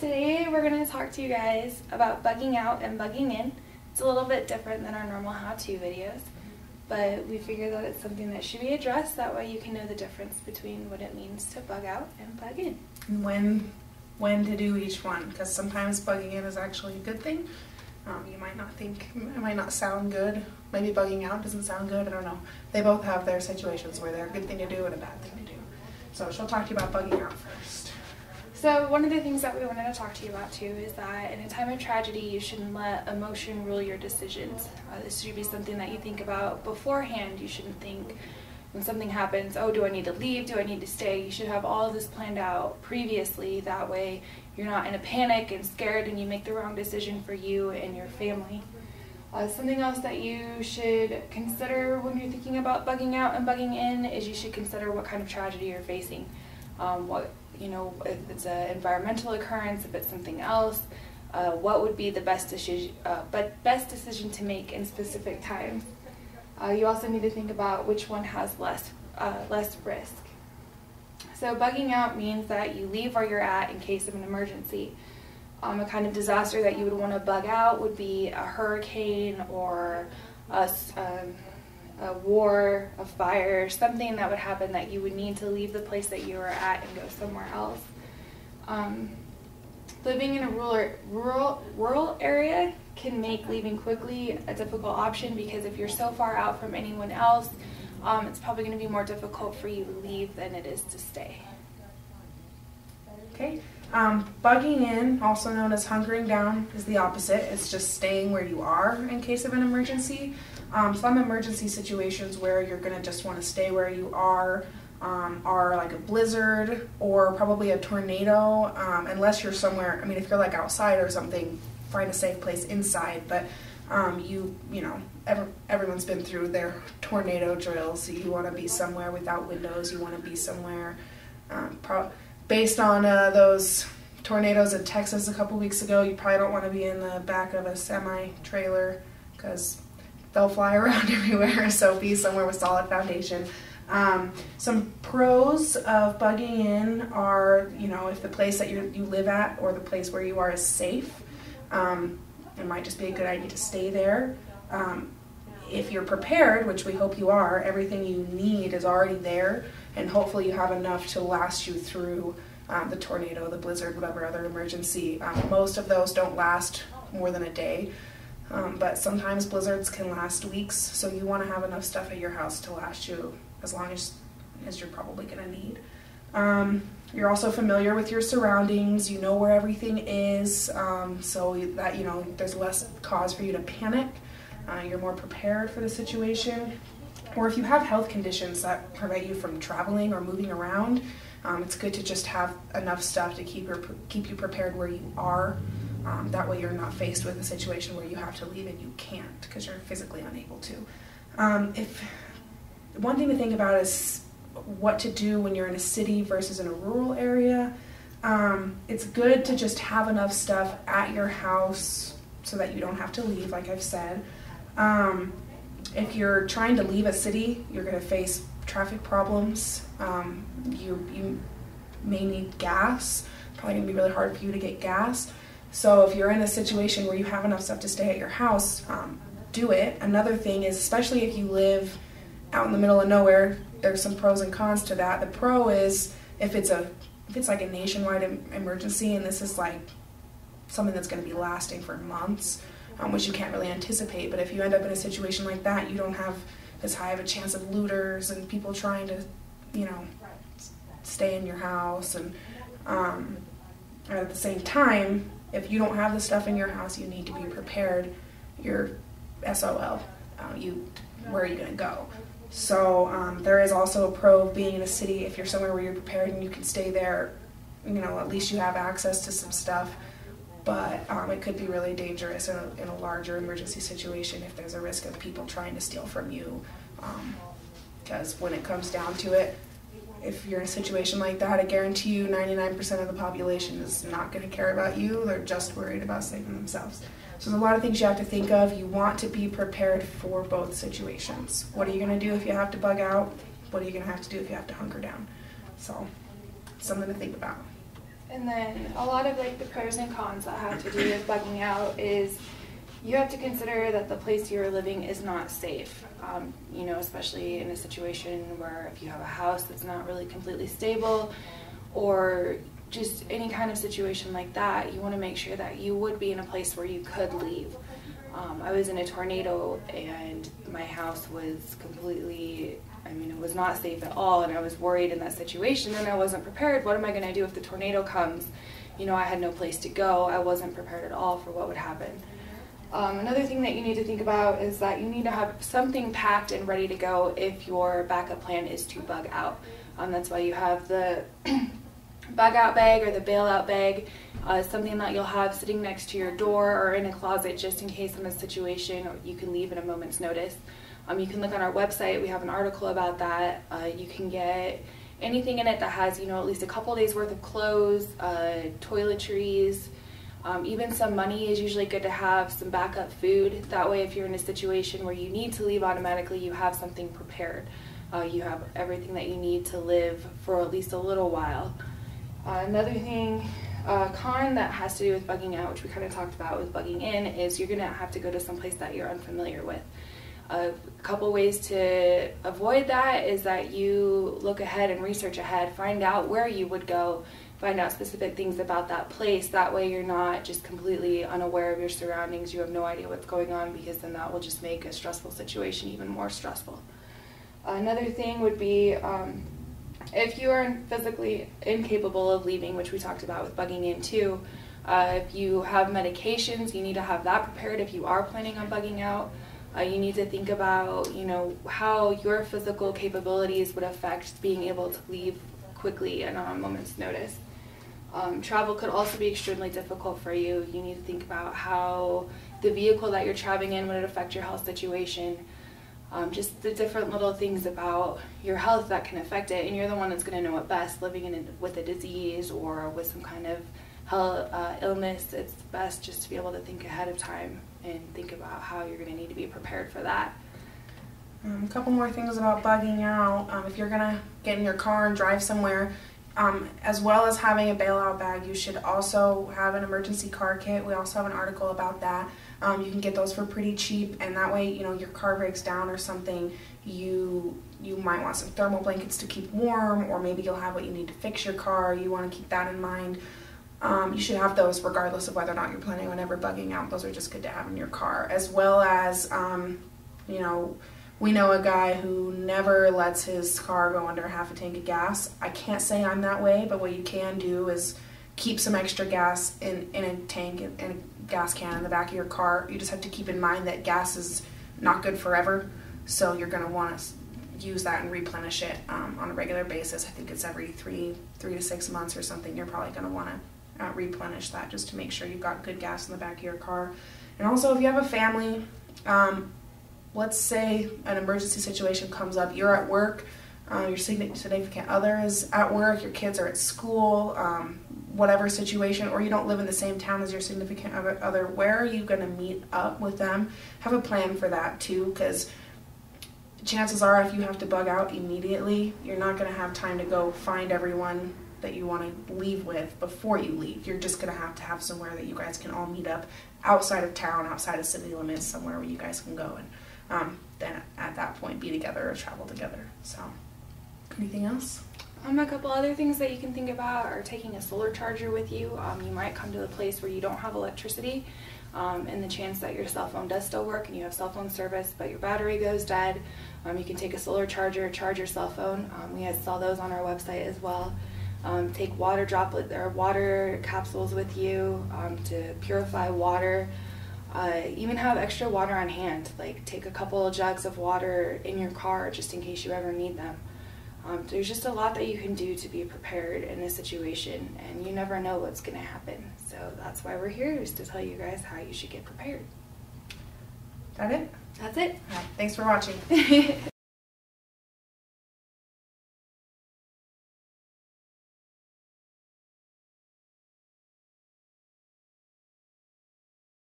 Today we're going to talk to you guys about bugging out and bugging in. It's a little bit different than our normal how-to videos, but we figure that it's something that should be addressed. That way you can know the difference between what it means to bug out and bug in. And when to do each one, because sometimes bugging in is actually a good thing. You might not think, it might not sound good. Maybe bugging out doesn't sound good, I don't know. They both have their situations where they're a good thing to do and a bad thing to do. So she'll talk to you about bugging out first. So one of the things that we wanted to talk to you about too is that in a time of tragedy you shouldn't let emotion rule your decisions. This should be something that you think about beforehand. You shouldn't think when something happens, oh, do I need to leave, do I need to stay? You should have all of this planned out previously. That way you're not in a panic and scared and you make the wrong decision for you and your family. Something else that you should consider when you're thinking about bugging out and bugging in is you should consider what kind of tragedy you're facing. If it's an environmental occurrence, if it's something else, what would be the best decision to make in specific times. You also need to think about which one has less risk. So bugging out means that you leave where you're at in case of an emergency. A kind of disaster that you would want to bug out would be a hurricane or a war, a fire, something that would happen that you would need to leave the place that you were at and go somewhere else. Living in a rural area can make leaving quickly a difficult option because if you're so far out from anyone else, it's probably going to be more difficult for you to leave than it is to stay. Okay. Bugging in, also known as hunkering down, is the opposite. It's just staying where you are in case of an emergency. Some emergency situations where you're going to just want to stay where you are like a blizzard or probably a tornado, unless you're somewhere, if you're like outside or something, find a safe place inside, but everyone's been through their tornado drills, so you want to be somewhere without windows, you want to be somewhere, based on those tornadoes in Texas a couple weeks ago, you probably don't want to be in the back of a semi-trailer because they'll fly around everywhere, so be somewhere with solid foundation. Some pros of bugging in are, if the place that you live at or the place where you are is safe, it might just be a good idea to stay there. If you're prepared, which we hope you are, everything you need is already there, and hopefully you have enough to last you through the tornado, the blizzard, whatever other emergency. Most of those don't last more than a day, but sometimes blizzards can last weeks, so you want to have enough stuff at your house to last you as long as you're probably going to need. You're also familiar with your surroundings, you know where everything is, so that there's less cause for you to panic. You're more prepared for the situation. Or if you have health conditions that prevent you from traveling or moving around, it's good to just have enough stuff to keep you prepared where you are. That way you're not faced with a situation where you have to leave and you can't because you're physically unable to. One thing to think about is what to do when you're in a city versus in a rural area. It's good to just have enough stuff at your house so that you don't have to leave, like I've said. If you're trying to leave a city, you're going to face traffic problems. You may need gas. Probably going to be really hard for you to get gas. So if you're in a situation where you have enough stuff to stay at your house, do it. Another thing is, especially if you live out in the middle of nowhere, there's some pros and cons to that. The pro is if it's like a nationwide emergency and this is like something that's going to be lasting for months, which you can't really anticipate, but if you end up in a situation like that, you don't have as high of a chance of looters and people trying to, stay in your house. And at the same time, if you don't have the stuff in your house, you need to be prepared. You're SOL. Where are you going to go? So there is also a pro of being in a city. If you're somewhere where you're prepared and you can stay there, at least you have access to some stuff. But it could be really dangerous in a larger emergency situation if there's a risk of people trying to steal from you. Because when it comes down to it, if you're in a situation like that, I guarantee you 99% of the population is not going to care about you. They're just worried about saving themselves. So there's a lot of things you have to think of. You want to be prepared for both situations. What are you going to do if you have to bug out? What are you going to have to do if you have to hunker down? So, something to think about. And then a lot of like the pros and cons that have to do with bugging out is you have to consider that the place you're living is not safe. You know, especially in a situation where if you have a house that's not really completely stable, or just any kind of situation like that, you want to make sure that you would be in a place where you could leave. I was in a tornado and my house was completely, I mean, it was not safe at all, and I was worried in that situation and I wasn't prepared. What am I going to do if the tornado comes? You know, I had no place to go. I wasn't prepared at all for what would happen. Another thing that you need to think about is that you need to have something packed and ready to go if your backup plan is to bug out. That's why you have the bug out bag or the bailout bag, something that you'll have sitting next to your door or in a closet just in case in a situation or you can leave at a moment's notice. You can look on our website, we have an article about that. You can get anything in it that has, you know, at least a couple days worth of clothes, toiletries, even some money is usually good to have, some backup food. That way if you're in a situation where you need to leave automatically, you have something prepared. You have everything that you need to live for at least a little while. Another thing, con that has to do with bugging out, which we kind of talked about with bugging in, is you're going to have to go to some place that you're unfamiliar with. A couple ways to avoid that is that you look ahead and research ahead, find out where you would go, find out specific things about that place. That way you're not just completely unaware of your surroundings, you have no idea what's going on, because then that will just make a stressful situation even more stressful. Another thing would be if you are physically incapable of leaving, which we talked about with bugging in too, if you have medications, you need to have that prepared if you are planning on bugging out. You need to think about, you know, how your physical capabilities would affect being able to leave quickly and on a moment's notice. Travel could also be extremely difficult for you. You need to think about how the vehicle that you're traveling in would affect your health situation. Just the different little things about your health that can affect it, and you're the one that's going to know it best. Living with a disease or with some kind of illness, it's best just to be able to think ahead of time and think about how you're going to need to be prepared for that. A couple more things about bugging out. If you're going to get in your car and drive somewhere, as well as having a bailout bag, you should also have an emergency car kit. We also have an article about that. You can get those for pretty cheap, and that way, you know, your car breaks down or something, you might want some thermal blankets to keep warm, or maybe you'll have what you need to fix your car. You want to keep that in mind. You should have those regardless of whether or not you're planning on ever bugging out. Those are just good to have in your car. As well as, you know, we know a guy who never lets his car go under half a tank of gas. I can't say I'm that way, but what you can do is keep some extra gas in a tank, in a gas can in the back of your car. You just have to keep in mind that gas is not good forever, so you're going to want to use that and replenish it on a regular basis. I think it's every three to 6 months or something. You're probably going to want to replenish that just to make sure you've got good gas in the back of your car. And also, if you have a family, let's say an emergency situation comes up, you're at work, your significant other is at work, your kids are at school, whatever situation, or you don't live in the same town as your significant other, where are you going to meet up with them? Have a plan for that too, because chances are if you have to bug out immediately, you're not going to have time to go find everyone that you want to leave with before you leave. You're just going to have somewhere that you guys can all meet up outside of town, outside of city limits, somewhere where you guys can go and then at that point be together or travel together. So, anything else? A couple other things that you can think about are taking a solar charger with you. You might come to a place where you don't have electricity, and the chance that your cell phone does still work and you have cell phone service but your battery goes dead, you can take a solar charger, charge your cell phone. We sell those on our website as well. Take water droplet or water capsules with you to purify water. Even have extra water on hand, like take a couple of jugs of water in your car just in case you ever need them. There's just a lot that you can do to be prepared in this situation, and you never know what's going to happen. So that's why we're here, is to tell you guys how you should get prepared. That it? That's it. Thanks for watching.